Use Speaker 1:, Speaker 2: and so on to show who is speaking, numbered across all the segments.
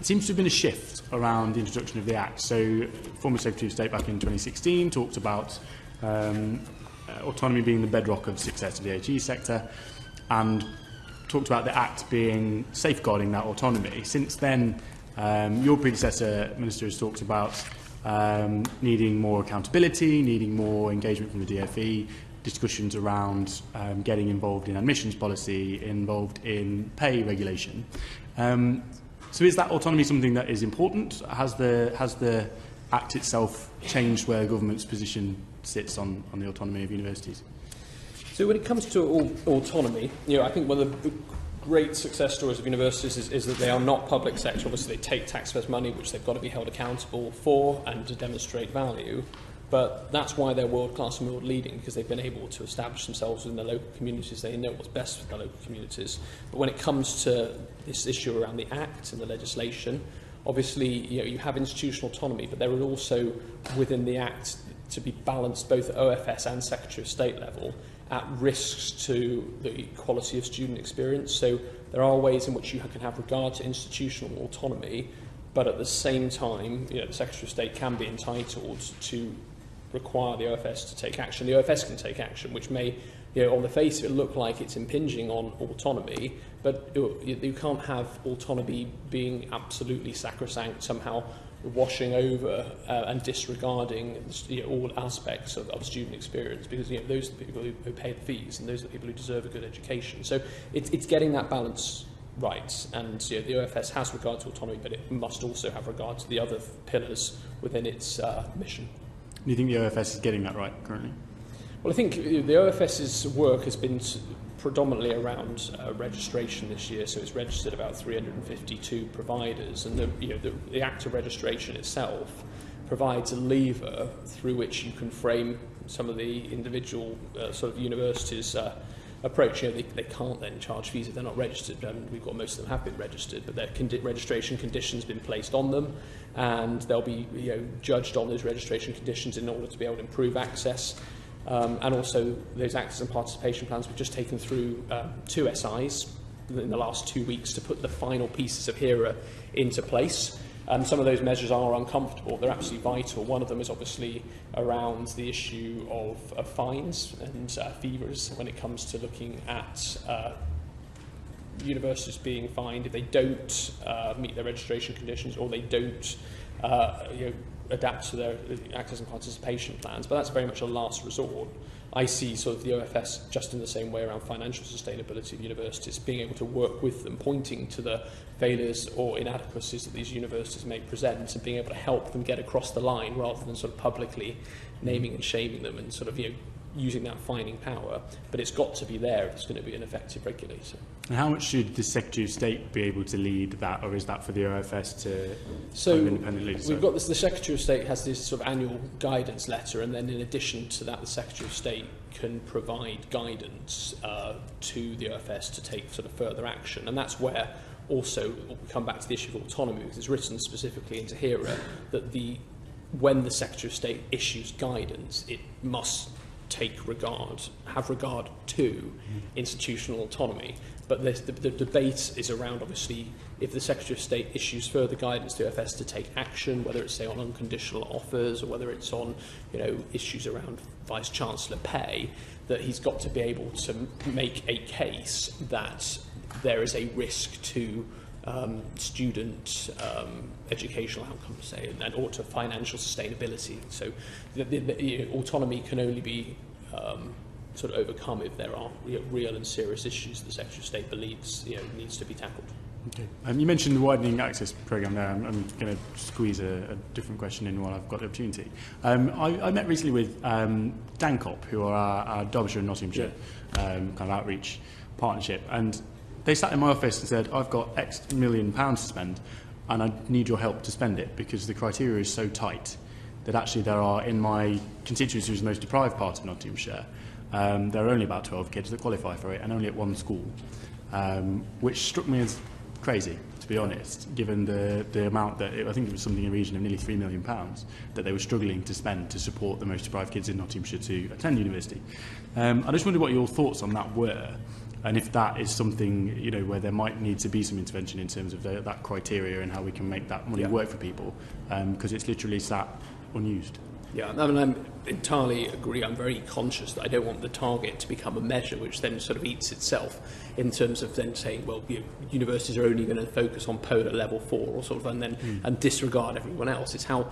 Speaker 1: seems to have been a shift around the introduction of the Act. So, former Secretary of State back in 2016 talked about autonomy being the bedrock of success of the HE sector, and talked about the Act being safeguarding that autonomy. Since then, your predecessor, Minister, has talked about needing more accountability, needing more engagement from the DfE, discussions around getting involved in admissions policy, involved in pay regulation. So is that autonomy something that is important? Has the Act itself changed where the government's position sits on the autonomy of universities?
Speaker 2: So when it comes to autonomy, I think one of the great success stories of universities is that they are not public sector. Obviously, they take taxpayers' money, which they've got to be held accountable for and to demonstrate value. But that's why they're world-class and world-leading, because they've been able to establish themselves in their local communities. They know what's best for their local communities. But when it comes to this issue around the Act and the legislation, obviously, you have institutional autonomy, but there is also within the Act to be balanced both at OFS and Secretary of State level at risks to the quality of student experience. So there are ways in which you can have regard to institutional autonomy, but at the same time, the Secretary of State can be entitled to require the OFS to take action. The OFS can take action, which may, on the face of it, look like it's impinging on autonomy, but you can't have autonomy being absolutely sacrosanct, somehow washing over and disregarding all aspects of student experience, because those are the people who pay the fees, and those are the people who deserve a good education. So it's getting that balance right, and the OFS has regard to autonomy, but it must also have regard to the other pillars within its mission.
Speaker 1: Do you think the OFS is getting that right currently?
Speaker 2: Well, I think the OFS's work has been predominantly around registration this year, so it's registered about 352 providers, and the Act of Registration itself provides a lever through which you can frame some of the individual sort of universities' approach. They can't then charge fees if they're not registered. We've got most of them have been registered, but their registration conditions have been placed on them, and they'll be judged on those registration conditions in order to be able to improve access. And also those access and participation plans. We've just taken through 2 SIs in the last 2 weeks to put the final pieces of HERA into place. Some of those measures are uncomfortable. They're absolutely vital. One of them is obviously around the issue of fines and fees when it comes to looking at universities being fined if they don't meet their registration conditions, or they don't adapt to their access and participation plans. But that's very much a last resort. I see sort of the OFS just in the same way around financial sustainability of universities, being able to work with them, pointing to the failures or inadequacies that these universities may present, and being able to help them get across the line rather than sort of publicly naming and shaming them and sort of using that fining power. But it's got to be there if it's going to be an effective regulator.
Speaker 1: And how much should the Secretary of State be able to lead that, or is that for the OFS to independently decide?
Speaker 2: We've got this, the Secretary of State has this sort of annual guidance letter, and then in addition to that, the Secretary of State can provide guidance to the OFS to take sort of further action. And that's where also we come back to the issue of autonomy, because it's written specifically into HERA that when the Secretary of State issues guidance, it must have regard to institutional autonomy. But the debate is around, obviously, if the Secretary of State issues further guidance to OFS to take action, whether it's, say, on unconditional offers, or whether it's on issues around Vice-Chancellor pay, that he's got to be able to make a case that there is a risk to student educational outcomes, say, and or to financial sustainability. So the autonomy can only be sort of overcome if there are real and serious issues the Secretary of State believes needs to be tackled.
Speaker 1: Okay. You mentioned the widening access programme there. I'm going to squeeze a different question in while I've got the opportunity. I met recently with DANCOP, who are our Derbyshire and Nottinghamshire kind of outreach partnership, and they sat in my office and said, I've got X million pounds to spend, and I need your help to spend it, because the criteria is so tight that actually there are, in my constituency, which is the most deprived part of Nottinghamshire, there are only about 12 kids that qualify for it, and only at one school, which struck me as crazy, to be honest, given the amount that, I think it was something in the region of nearly £3 million that they were struggling to spend to support the most deprived kids in Nottinghamshire to attend university. I just wondered what your thoughts on that were, And if that is something, you know, where there might need to be some intervention in terms of that criteria and how we can make that money work for people, because it's literally sat unused.
Speaker 2: Yeah, I mean, I entirely agree. I'm very conscious that I don't want the target to become a measure which then sort of eats itself, in terms of then saying, well, universities are only going to focus on POLA level 4 or sort of, and disregard everyone else. It's how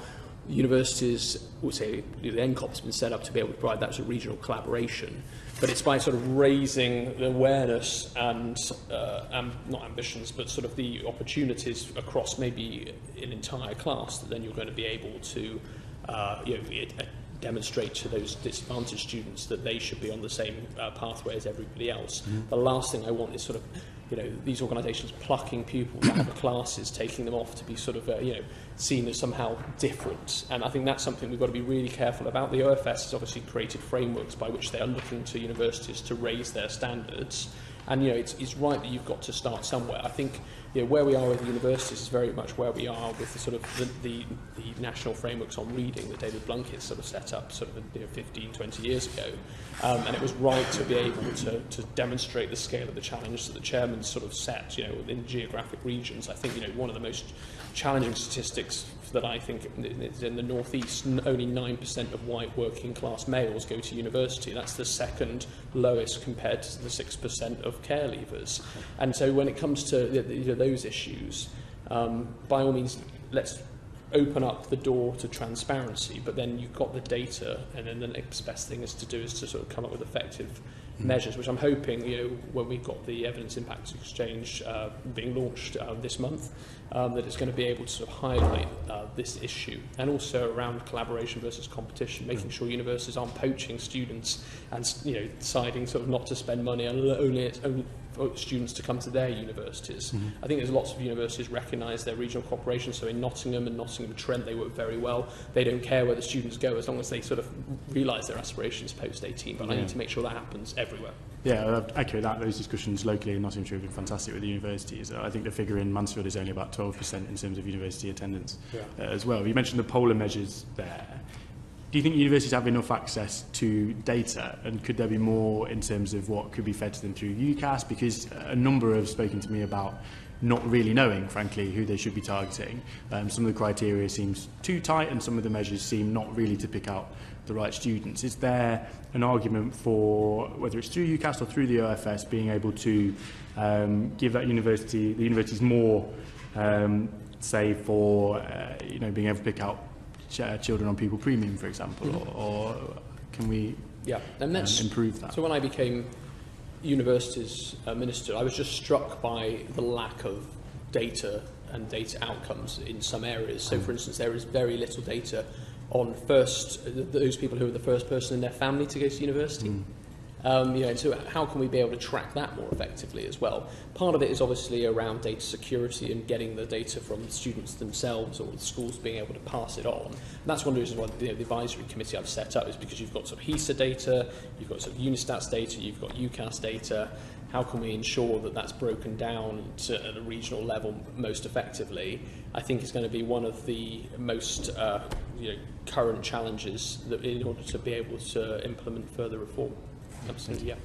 Speaker 2: universities would say the NCOP's been set up to be able to provide that sort of regional collaboration, but it's by sort of raising the awareness and not ambitions, but sort of the opportunities across maybe an entire class that then you're going to be able to demonstrate to those disadvantaged students that they should be on the same pathway as everybody else. The last thing I want is sort of, these organisations plucking pupils out of classes, taking them off to be sort of, seen as somehow different. And I think that's something we've got to be really careful about. The OFS has obviously created frameworks by which they are looking to universities to raise their standards. And, it's right that you've got to start somewhere. I think, where we are with the universities is very much where we are with the sort of the national frameworks on reading that David Blunkett sort of set up sort of 15, 20 years ago. And it was right to be able to demonstrate the scale of the challenge that the chairman sort of set, in geographic regions. I think, one of the most challenging statistics that I think is in the northeast, only 9% of white working class males go to university. That's the second lowest compared to the 6% of care leavers. And so when it comes to those issues, by all means, let's open up the door to transparency, but then you've got the data, and then the next best thing is to sort of come up with effective measures, which I'm hoping, when we've got the evidence impact exchange being launched this month, that it's going to be able to sort of highlight this issue, and also around collaboration versus competition, making sure universities aren't poaching students and deciding sort of not to spend money on only for students to come to their universities. I think there's lots of universities recognise their regional cooperation, so in Nottingham and Nottingham Trent they work very well. They don't care where the students go as long as they sort of realise their aspirations post-18, but I need to make sure that happens everywhere.
Speaker 1: Yeah, I echo that. Those discussions locally in Nottinghamshire have been fantastic with the universities. I think the figure in Mansfield is only about 12% in terms of university attendance as well. You mentioned the polar measures there. Do you think universities have enough access to data, and could there be more in terms of what could be fed to them through UCAS? Because a number have spoken to me about not really knowing, frankly, who they should be targeting. Some of the criteria seems too tight, and some of the measures seem not really to pick out the right students. Is there an argument for, whether it's through UCAS or through the OFS, being able to give the universities more, say, for being able to pick out children on pupil premium, for example, or can we improve that?
Speaker 2: So when I became universities minister, I was just struck by the lack of data and data outcomes in some areas. So, for instance, there is very little data on those people who are the first person in their family to go to university. And so how can we be able to track that more effectively as well? Part of it is obviously around data security and getting the data from the students themselves or the schools being able to pass it on. And that's one of the reasons why the advisory committee I've set up is because you've got sort of HESA data, you've got sort of Unistats data, you've got UCAS data. How can we ensure that that's broken down at a regional level most effectively? I think it's going to be one of the most current challenges that in order to be able to implement further reform. Absolutely, yeah.